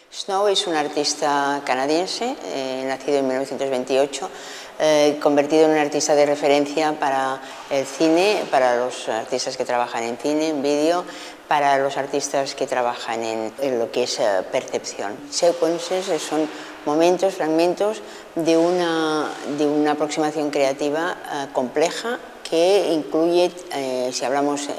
Snow es un artista canadiense, nacido en 1928, convertido en un artista de referencia para el cine, para los artistas que trabajan en cine, en vídeo, para los artistas que trabajan en lo que es percepción. Sequences son momentos, fragmentos de una aproximación creativa compleja que incluye, si hablamos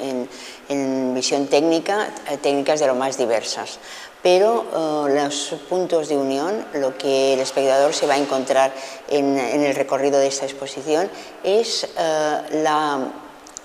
en visión técnica, técnicas de lo más diversas. Pero los puntos de unión, lo que el espectador se va a encontrar en el recorrido de esta exposición es la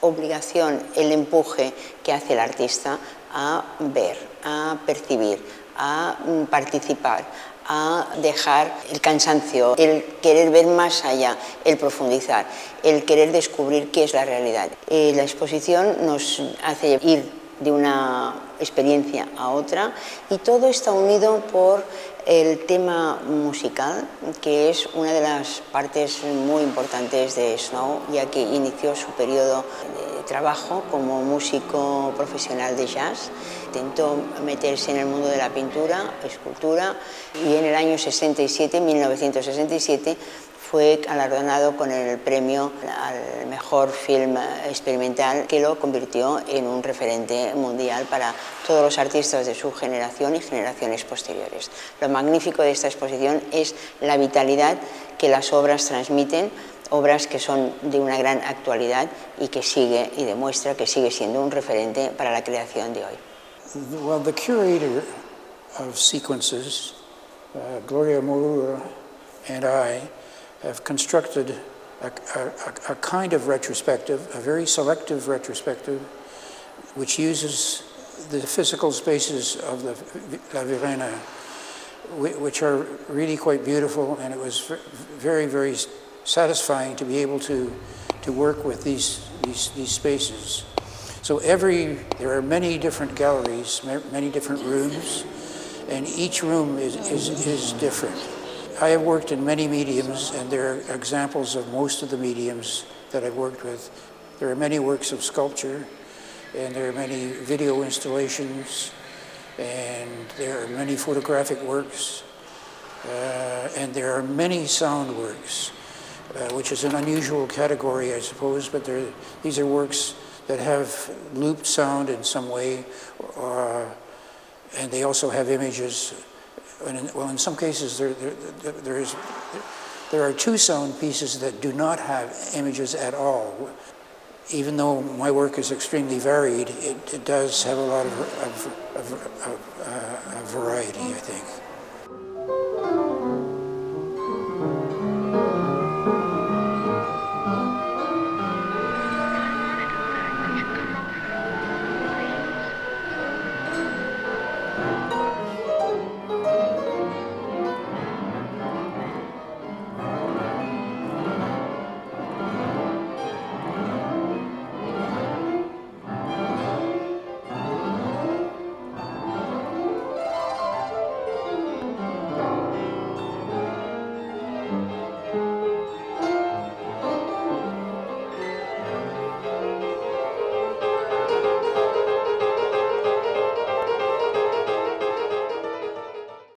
obligación, el empuje que hace el artista a ver, a percibir, a participar, a dejar el cansancio, el querer ver más allá, el profundizar, el querer descubrir qué es la realidad. La exposición nos hace ir de una experiencia a otra y todo está unido por el tema musical, que es una de las partes muy importantes de Snow, ya que inició su periodo de trabajo como músico profesional de jazz. Intentó meterse en el mundo de la pintura, escultura, y en el año 1967, fue galardonado con el premio al mejor film experimental, que lo convirtió en un referente mundial para todos los artistas de su generación y generaciones posteriores. Lo magnífico de esta exposición es la vitalidad que las obras transmiten, obras que son de una gran actualidad y que sigue y demuestra que sigue siendo un referente para la creación de hoy. Well, the curator of sequences, Gloria Moura, and I have constructed a kind of retrospective, a very selective retrospective, which uses the physical spaces of La Virreina, which are really quite beautiful, and it was very, very satisfying to be able to work with these spaces. So there are many different galleries, many different rooms, and each room is different. I have worked in many mediums, and there are examples of most of the mediums that I've worked with. There are many works of sculpture, and there are many video installations, and there are many photographic works, and there are many sound works, which is an unusual category, I suppose, but these are works that have looped sound in some way, and they also have images. Well, in some cases, there are two sound pieces that do not have images at all. Even though my work is extremely varied, it does have a lot of variety, I think.